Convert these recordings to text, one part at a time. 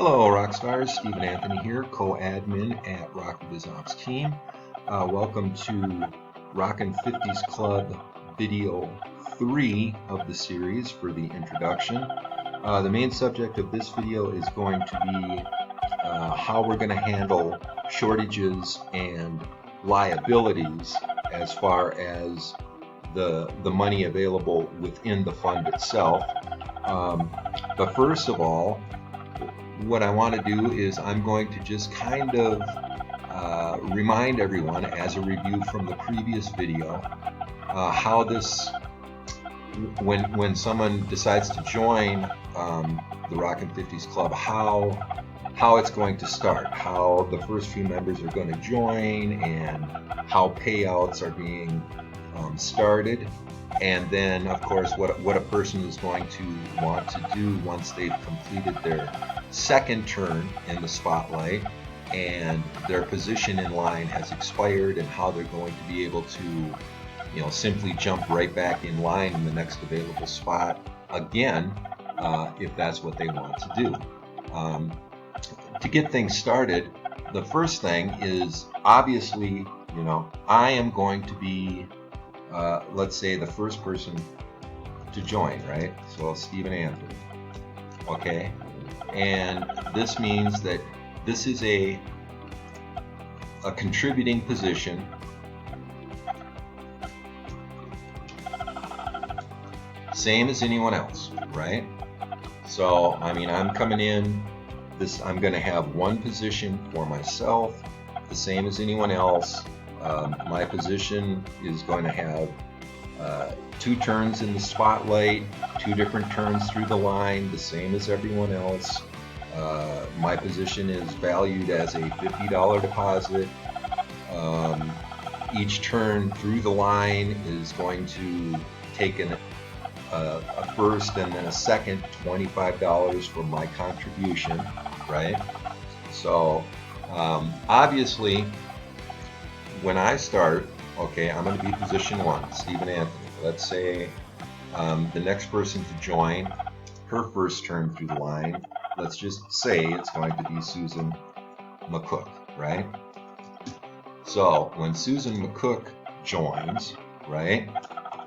Hello, Rockstars. Stephen Anthony here, co-admin at Rockin Ops team. Welcome to Rockin 50's Club video 3 of the series for the introduction. The main subject of this video is going to be how we're going to handle shortages and liabilities as far as the money available within the fund itself. But first of all, what I want to do is I'm going to just kind of remind everyone, as a review from the previous video, how this, when someone decides to join the Rockin 50's Club, how it's going to start, how the first few members are going to join, and how payouts are being started. And then, of course, what a person is going to want to do once they've completed their second turn in the spotlight and their position in line has expired, and how they're going to be able to, simply jump right back in line in the next available spot again, if that's what they want to do. To get things started, the first thing is, obviously, I am going to be let's say the first person to join, right? So Stephen Anthony, okay? And this means that this is a contributing position, same as anyone else, right? So, I'm coming in, I'm going to have one position for myself, the same as anyone else. My position is going to have 2 turns in the spotlight, 2 different turns through the line, the same as everyone else. My position is valued as a $50 deposit. Each turn through the line is going to take a first and then a second $25 for my contribution, right? So obviously, when I start, okay, I'm going to be position 1, Stephen Anthony. Let's say the next person to join, her first turn through the line, let's just say it's going to be Susan McCook, right? So when Susan McCook joins, right,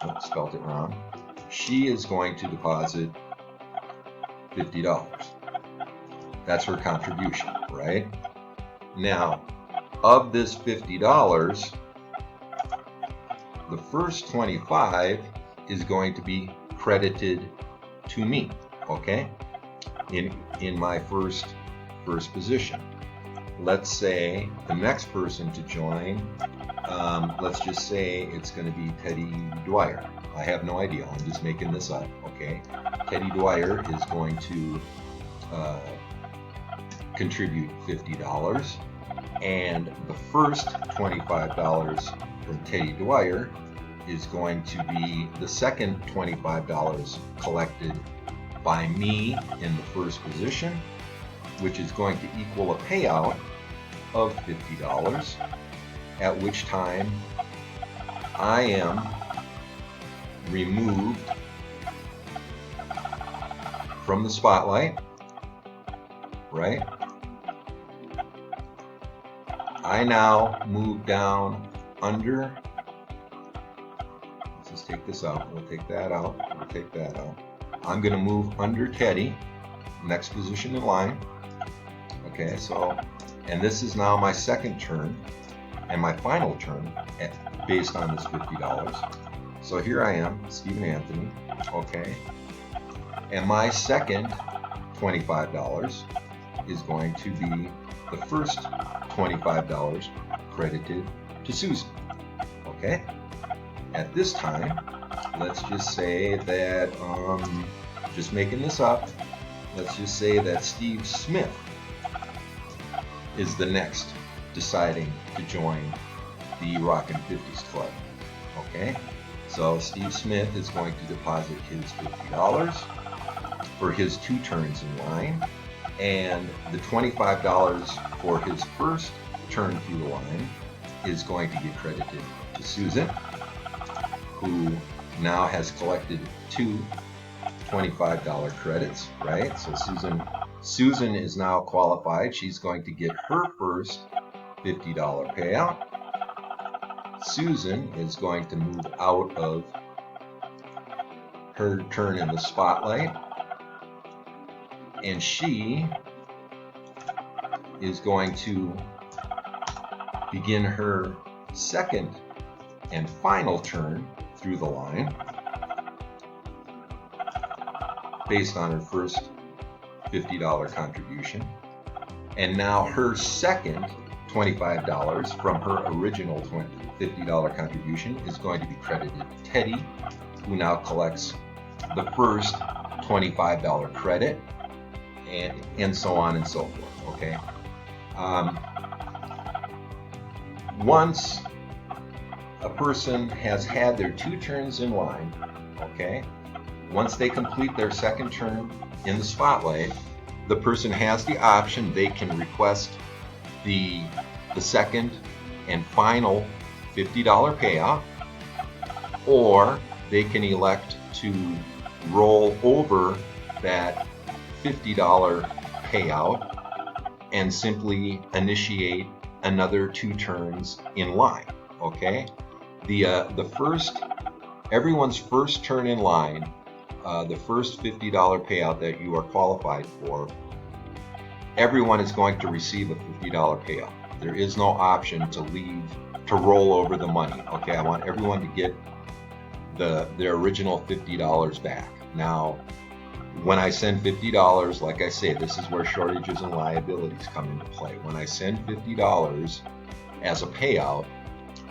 oh, spelled it wrong, she is going to deposit $50. That's her contribution, right? Now, of this $50, the first 25 is going to be credited to me, okay? In my first position. Let's say the next person to join, let's just say it's going to be Teddy Dwyer. I have no idea, I'm just making this up, okay? Teddy Dwyer is going to contribute $50. And the first $25 from Teddy Dwyer is going to be the second $25 collected by me in the first position, which is going to equal a payout of $50, at which time I am removed from the spotlight, right? I now move down under, let's just take this out, we'll take that out, we'll take that out. I'm going to move under Teddy, next position in line. Okay, so, and this is now my second turn and my final turn based on this $50. So here I am, Stephen Anthony, okay, and my second $25 is going to be the first $25 credited to Susan, okay? At this time, let's just say that, just making this up, let's just say that Steve Smith is the next deciding to join the Rockin 50's Club, okay? So Steve Smith is going to deposit his $50 for his 2 turns in line, and the $25 for his first turn through the line is going to get credited to Susan, who now has collected 2 $25 credits, right? So Susan is now qualified. She's going to get her first $50 payout. Susan is going to move out of her turn in the spotlight, and she is going to begin her second and final turn through the line based on her first $50 contribution. And now her second $25 from her original $50 contribution is going to be credited to Teddy, who now collects the first $25 credit, and so on and so forth, okay? Once a person has had their 2 turns in line, okay, once they complete their second turn in the spotlight, the person has the option. They can request the second and final $50 payout, or they can elect to roll over that $50 payout and simply initiate another 2 turns in line, okay? Everyone's first turn in line, the first $50 payout that you are qualified for, everyone is going to receive a $50 payout. There is no option to roll over the money, okay? I want everyone to get their original $50 back. Now, when I send $50, like I say, this is where shortages and liabilities come into play. When I send $50 as a payout,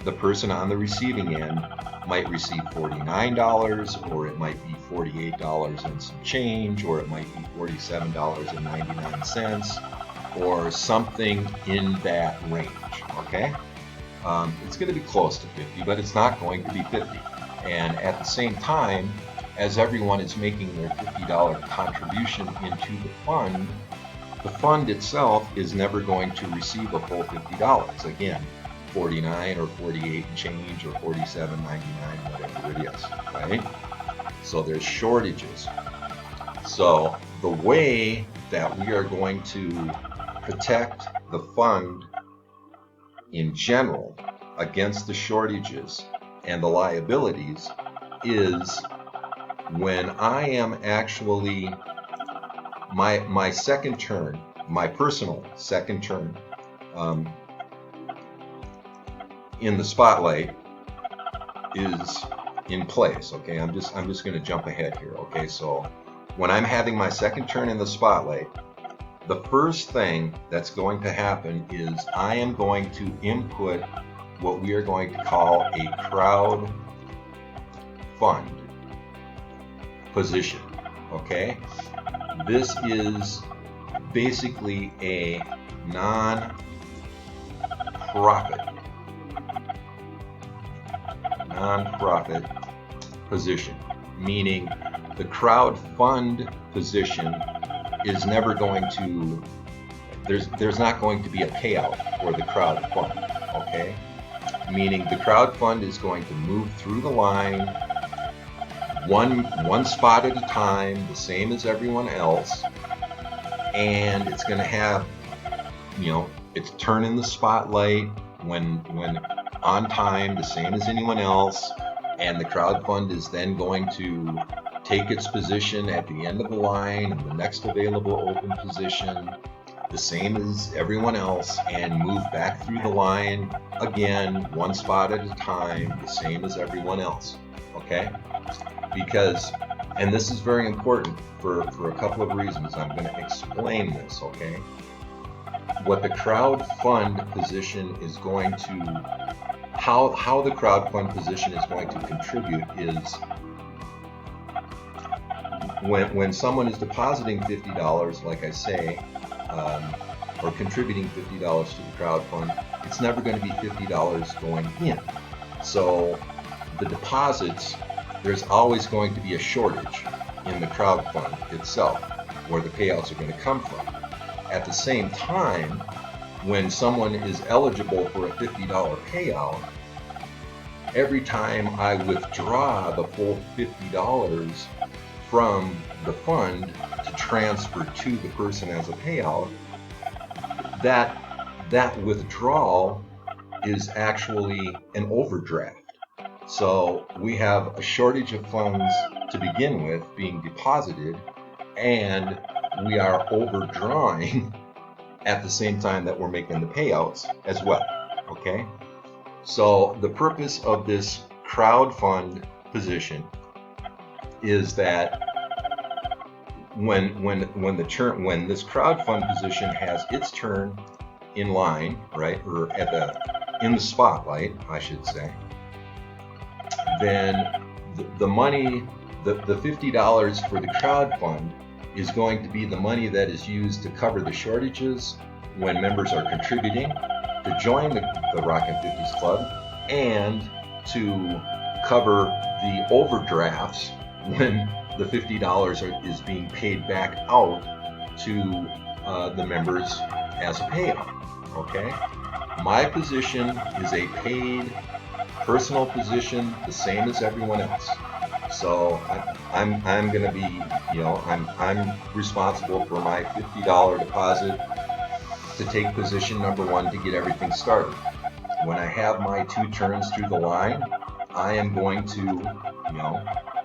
the person on the receiving end might receive $49, or it might be $48 and some change, or it might be $47.99, or something in that range, okay? It's going to be close to 50, but it's not going to be 50. And at the same time, as everyone is making their $50 contribution into the fund itself is never going to receive a full $50. Again, 49 or 48 and change, or 47.99, whatever it is, right? So there's shortages. So the way that we are going to protect the fund in general against the shortages and the liabilities is when I am actually my second turn, my personal second turn in the spotlight is in place, okay? I'm just going to jump ahead here, okay? So when I'm having my second turn in the spotlight, the first thing that's going to happen is I am going to input what we are going to call a crowd fund position, okay? This is basically a non-profit position, meaning the crowd fund position is never going to, there's not going to be a payout for the crowd fund, okay? Meaning the crowd fund is going to move through the line one spot at a time, the same as everyone else, and it's going to have, its turn in the spotlight when on time, the same as anyone else, and the crowd fund is then going to take its position at the end of the line in the next available open position, the same as everyone else, and move back through the line again, one spot at a time, the same as everyone else, okay? Because, and this is very important for a couple of reasons. I'm going to explain this, okay? What the crowd fund position is going to, how the crowd fund position is going to contribute is when someone is depositing $50, like I say, or contributing $50 to the crowd fund, it's never going to be $50 going in. So the deposits, there's always going to be a shortage in the crowd fund itself, where the payouts are going to come from. At the same time, when someone is eligible for a $50 payout, every time I withdraw the full $50 from the fund to transfer to the person as a payout, that withdrawal is actually an overdraft. So we have a shortage of funds to begin with being deposited, and we are overdrawing at the same time that we're making the payouts as well. Okay? So the purpose of this crowd fund position is that when this crowd fund position has its turn in line, right, or in the spotlight, I should say, then the money, the $50 for the crowd fund is going to be the money that is used to cover the shortages when members are contributing to join the Rockin' 50's Club, and to cover the overdrafts when the $50 is being paid back out to the members as a payout. Okay? My position is a paid personal position, the same as everyone else. So I'm going to be, I'm responsible for my $50 deposit to take position number one to get everything started. When I have my 2 turns through the line, I am going to,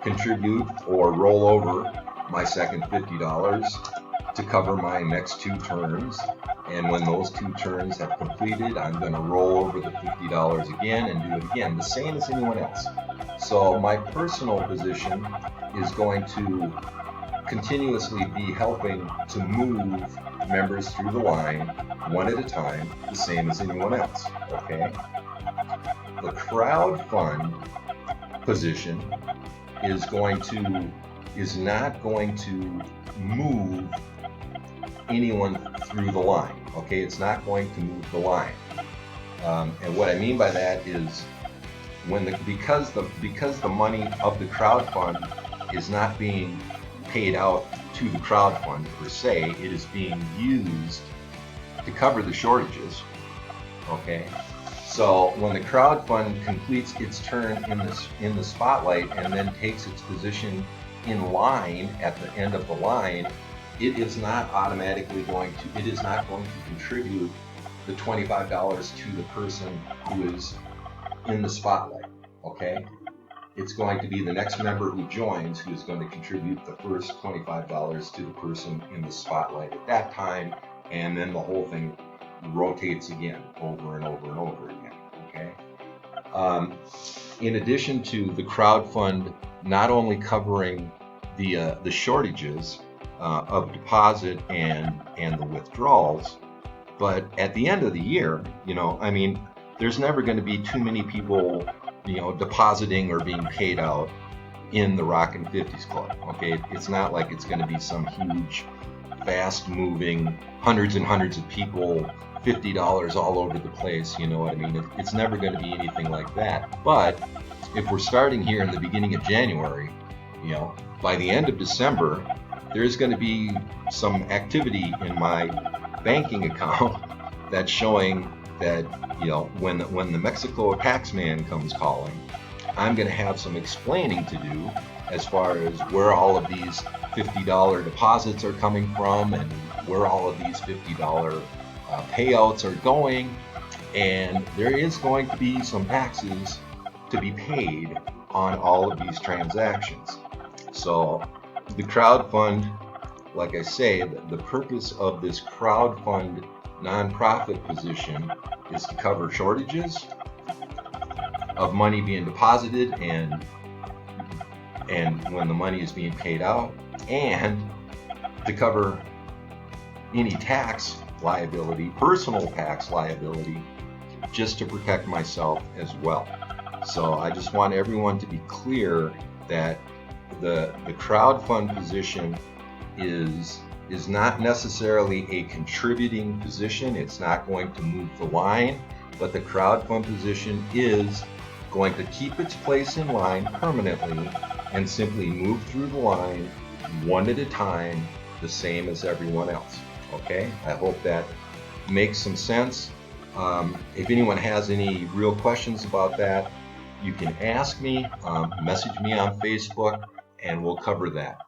contribute or roll over my second $50 to cover my next 2 turns. And when those 2 turns have completed, I'm going to roll over the $50 again and do it again, the same as anyone else. So my personal position is going to continuously be helping to move members through the line one at a time, the same as anyone else. Okay? The crowd fund position is not going to move anyone through the line. Okay, it's not going to move the line. And what I mean by that is because the money of the crowd fund is not being paid out to the crowd fund per se, it is being used to cover the shortages. Okay, so when the crowd fund completes its turn in the spotlight and then takes its position in line at the end of the line, it is not going to contribute the $25 to the person who is in the spotlight. Okay, it's going to be the next member who joins who is going to contribute the first $25 to the person in the spotlight at that time, and then the whole thing rotates again over and over and over again. Okay. In addition to the crowd fund not only covering the shortages of deposit and the withdrawals, but at the end of the year, there's never going to be too many people, depositing or being paid out in the Rockin' 50's Club. Okay, it's not like it's going to be some huge, fast-moving, hundreds and hundreds of people, $50 all over the place. You know what I mean? It's never going to be anything like that. But if we're starting here in the beginning of January, by the end of December, there's going to be some activity in my banking account that's showing that, when the Mexico taxman comes calling, I'm going to have some explaining to do as far as where all of these $50 deposits are coming from and where all of these $50 payouts are going. And there is going to be some taxes to be paid on all of these transactions. So the crowd fund, like I say, the purpose of this crowd fund nonprofit position is to cover shortages of money being deposited and when the money is being paid out, and to cover any tax liability, personal tax liability, just to protect myself as well. So I just want everyone to be clear that the crowd fund position is not necessarily a contributing position. It's not going to move the line, but the crowd fund position is going to keep its place in line permanently and simply move through the line one at a time, the same as everyone else. Okay, I hope that makes some sense. If anyone has any real questions about that, you can ask me, message me on Facebook, and we'll cover that.